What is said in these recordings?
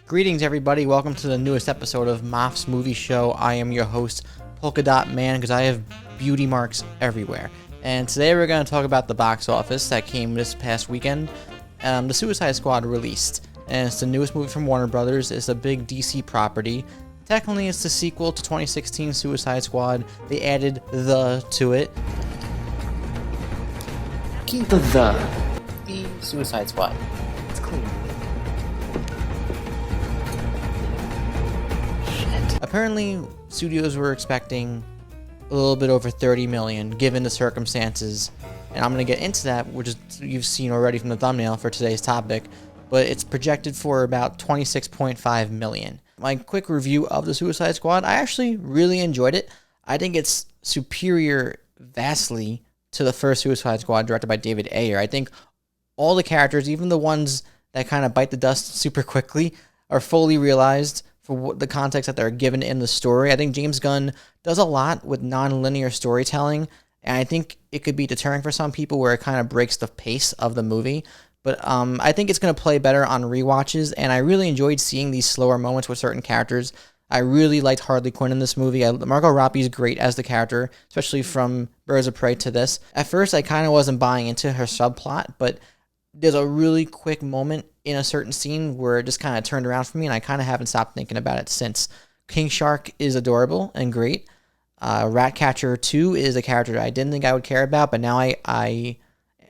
Greetings, everybody. Welcome to the newest episode of Maff's Movie Show. I am your host, Polka Dot Man, because I have beauty marks everywhere. And today we're going to talk about the box office that came this past weekend. The Suicide Squad released, and it's the newest movie from Warner Brothers. It's a big DC property. Technically, it's the sequel to 2016 Suicide Squad. They added the to it. Keep the Suicide Squad. It's clean. Apparently, studios were expecting a little bit over 30 million, given the circumstances. And I'm going to get into that, which is you've seen already from the thumbnail for today's topic. But it's projected for about 26.5 million. My quick review of the Suicide Squad, I actually really enjoyed it. I think it's superior vastly to the first Suicide Squad directed by David Ayer. I think all the characters, even the ones that kind of bite the dust super quickly, are fully realized for what the context that they're given in the story. I think James Gunn does a lot with non-linear storytelling, and I think it could be deterring for some people where it kind of breaks the pace of the movie. But I think it's going to play better on rewatches, and I really enjoyed seeing these slower moments with certain characters. I really liked Harley Quinn in this movie. Margot Robbie's great as the character, especially from Birds of Prey to this. At first, I kind of wasn't buying into her subplot, but there's a really quick moment in a certain scene where it just kind of turned around for me, and I kind of haven't stopped thinking about it since. King Shark is adorable and great. Ratcatcher 2 is a character that I didn't think I would care about, but now I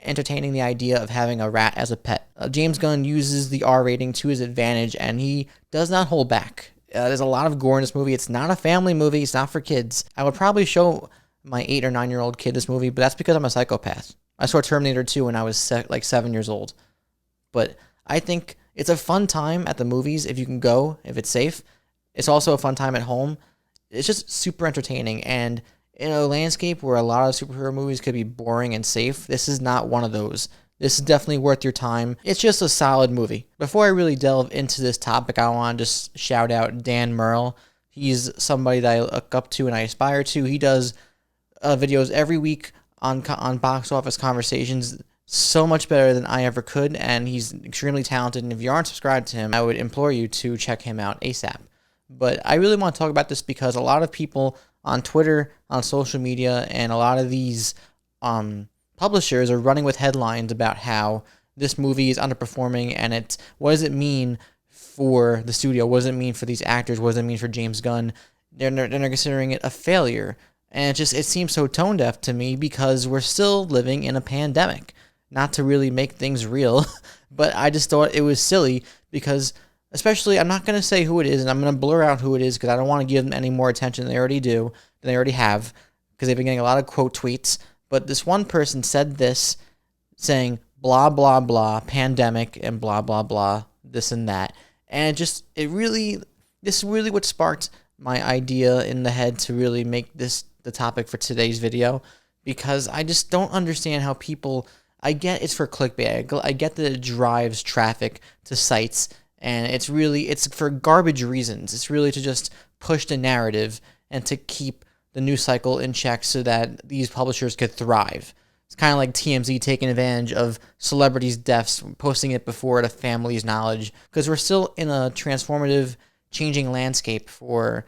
entertaining the idea of having a rat as a pet. James Gunn uses the R rating to his advantage, and he does not hold back. There's a lot of gore in this movie. It's not a family movie. It's not for kids. I would probably show my 8 or 9-year-old kid this movie, but that's because I'm a psychopath. I saw Terminator 2 when I was 7 years old. But I think it's a fun time at the movies if you can go, if it's safe. It's also a fun time at home. It's just super entertaining, and in a landscape where a lot of superhero movies could be boring and safe, this is not one of those. This is definitely worth your time. It's just a solid movie. Before I really delve into this topic, I want to just shout out Dan Merle. He's somebody that I look up to and I aspire to. He does videos every week on box office conversations, so much better than I ever could, and he's extremely talented. And if you aren't subscribed to him, I would implore you to check him out ASAP. But I really want to talk about this because a lot of people on Twitter, on social media, and a lot of these publishers are running with headlines about how this movie is underperforming, and what does it mean for the studio? What does it mean for these actors? What does it mean for James Gunn? They're considering it a failure. And it seems so tone deaf to me because we're still living in a pandemic. Not to really make things real, but I just thought it was silly because, especially, I'm not going to say who it is, and I'm going to blur out who it is because I don't want to give them any more attention than they already have, because they've been getting a lot of quote tweets. But this one person said this, saying blah, blah, blah, pandemic, and blah, blah, blah, this and that. And this is really what sparked my idea in the head to really make this the topic for today's video, because I just don't understand how people, I get it's for clickbait, I get that it drives traffic to sites, and it's for garbage reasons. It's really to just push the narrative and to keep the news cycle in check so that these publishers could thrive. It's kind of like TMZ taking advantage of celebrities' deaths, posting it before the family's knowledge, because we're still in a transformative, changing landscape for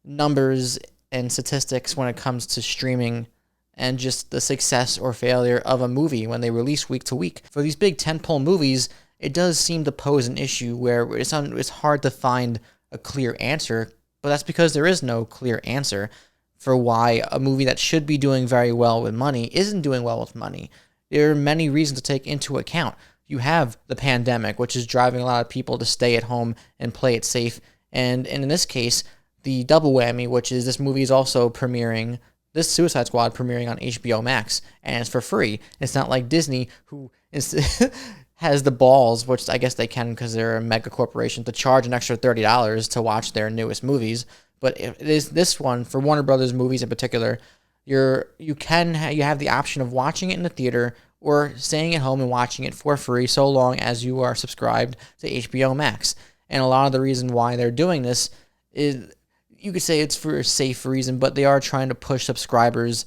numbers and statistics when it comes to streaming and just the success or failure of a movie when they release week to week. For these big tentpole movies, it does seem to pose an issue where it's hard to find a clear answer, but that's because there is no clear answer for why a movie that should be doing very well with money isn't doing well with money. There are many reasons to take into account. You have the pandemic, which is driving a lot of people to stay at home and play it safe, and in this case, the double whammy, which is this movie is also premiering, this Suicide Squad premiering on HBO Max, and it's for free. It's not like Disney, who has the balls, which I guess they can because they're a mega corporation, to charge an extra $30 to watch their newest movies. But it is this one, for Warner Brothers movies in particular, you have the option of watching it in the theater or staying at home and watching it for free, so long as you are subscribed to HBO Max. And a lot of the reason why they're doing this is, you could say it's for a safe reason, but they are trying to push subscribers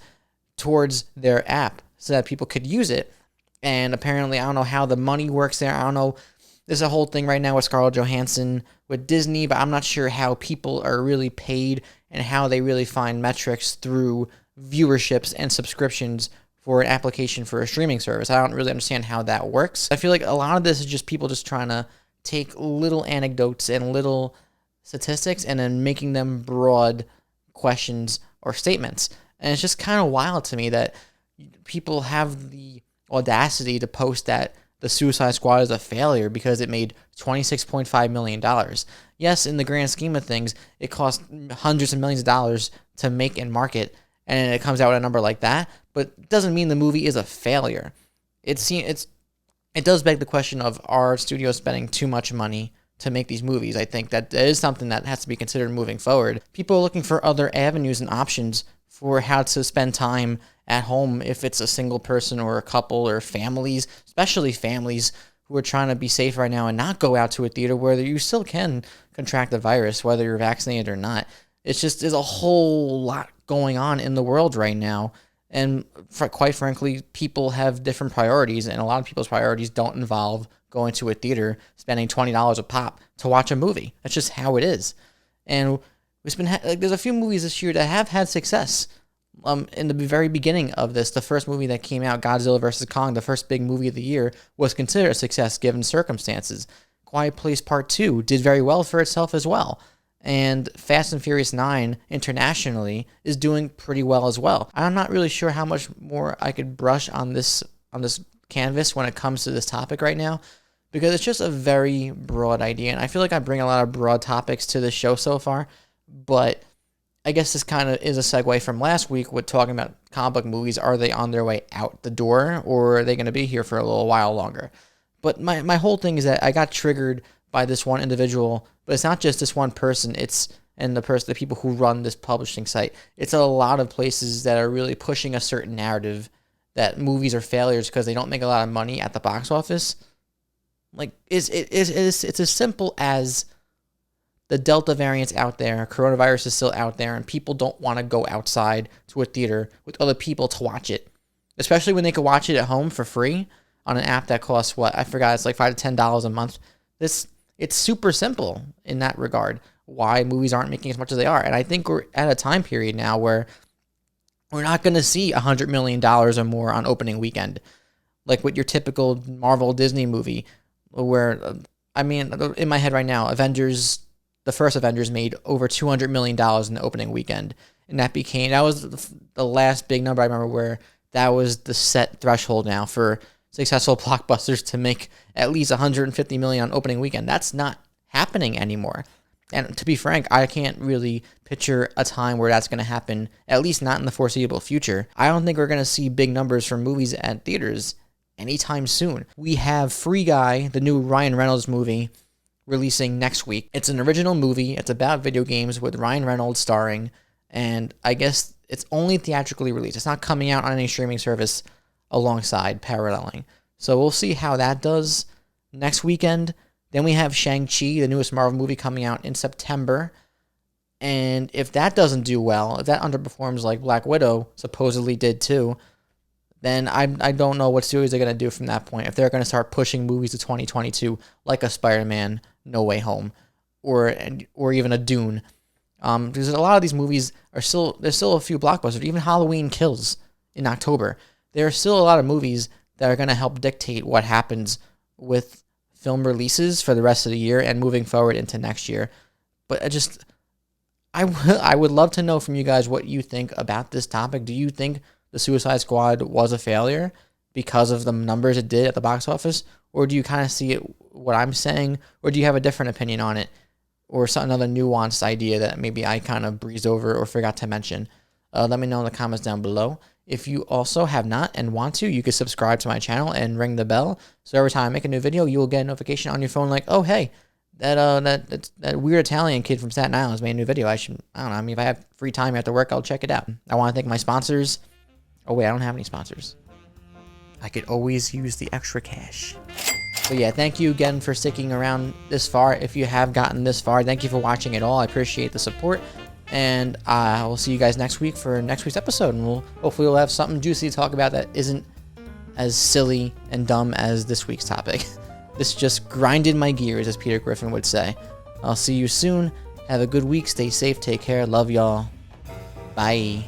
towards their app so that people could use it. And apparently, I don't know how the money works there. I don't know There's a whole thing right now with Scarlett Johansson with Disney, but I'm not sure how people are really paid and how they really find metrics through viewerships and subscriptions for an application for a streaming service. I don't really understand how that works. I feel like a lot of this is just people just trying to take little anecdotes and little statistics and then making them broad questions or statements. And it's just kind of wild to me that people have the audacity to post that the Suicide Squad is a failure because it made $26.5 million. Yes, in the grand scheme of things, it cost hundreds of millions of dollars to make and market, and it comes out with a number like that, but it doesn't mean the movie is a failure. It does beg the question of, are studios spending too much money to make these movies? I think that is something that has to be considered moving forward. People are looking for other avenues and options for how to spend time at home if it's a single person or a couple or families, especially families who are trying to be safe right now and not go out to a theater where you still can contract the virus, whether you're vaccinated or not. It's just, there's a whole lot going on in the world right now. And quite frankly, people have different priorities, and a lot of people's priorities don't involve going to a theater, spending $20 a pop to watch a movie. That's just how it is. And there's a few movies this year that have had success. In the very beginning of this, the first movie that came out, Godzilla vs. Kong, the first big movie of the year, was considered a success given circumstances. Quiet Place Part 2 did very well for itself as well. And Fast and Furious 9 internationally is doing pretty well as well. I'm not really sure how much more I could brush on this canvas when it comes to this topic right now, because it's just a very broad idea. And I feel like I bring a lot of broad topics to this show so far, but I guess this kind of is a segue from last week with talking about comic book movies. Are they on their way out the door, or are they going to be here for a little while longer? But my whole thing is that I got triggered by this one individual, but it's not just this one person, the people who run this publishing site. It's a lot of places that are really pushing a certain narrative that movies are failures because they don't make a lot of money at the box office. Like, it's as simple as the Delta variant's out there, coronavirus is still out there, and people don't want to go outside to a theater with other people to watch it, especially when they could watch it at home for free on an app that costs, I forgot, it's like $5 to $10 a month. It's super simple in that regard, why movies aren't making as much as they are. And I think we're at a time period now where we're not going to see $100 million or more on opening weekend, like with your typical Marvel Disney movie, where, in my head right now, the first Avengers made over $200 million in the opening weekend. And that was the last big number I remember where that was the set threshold now for successful blockbusters to make at least $150 million on opening weekend. That's not happening anymore. And to be frank, I can't really picture a time where that's going to happen, at least not in the foreseeable future. I don't think we're going to see big numbers from movies at theaters anytime soon. We have Free Guy, the new Ryan Reynolds movie, releasing next week. It's an original movie. It's about video games with Ryan Reynolds starring, and I guess it's only theatrically released. It's not coming out on any streaming service alongside, paralleling. So we'll see how that does next weekend. Then we have Shang Chi, the newest Marvel movie, coming out in September. And if that doesn't do well, if that underperforms like Black Widow supposedly did too, then I don't know what studios are going to do from that point. If they're going to start pushing movies to 2022, like a Spider-Man No Way Home, or even a Dune. Because a lot of these movies there's still a few blockbusters. Even Halloween Kills in October. There are still a lot of movies that are going to help dictate what happens with film releases for the rest of the year and moving forward into next year. But I would love to know from you guys what you think about this topic. Do you think the Suicide Squad was a failure because of the numbers it did at the box office? Or do you kind of see it what I'm saying? Or do you have a different opinion on it? Or another nuanced idea that maybe I kind of breezed over or forgot to mention? Let me know in the comments down below. If you also have not and want to, you can subscribe to my channel and ring the bell. So every time I make a new video, you will get a notification on your phone like, oh, hey, that weird Italian kid from Staten Island has made a new video. I don't know. If I have free time after work, I'll check it out. I want to thank my sponsors. Oh, wait, I don't have any sponsors. I could always use the extra cash. But yeah, thank you again for sticking around this far. If you have gotten this far, thank you for watching it all. I appreciate the support. And I will see you guys next week for next week's episode. And hopefully we'll have something juicy to talk about that isn't as silly and dumb as this week's topic. This just grinded my gears, as Peter Griffin would say. I'll see you soon. Have a good week. Stay safe. Take care. Love y'all. Bye.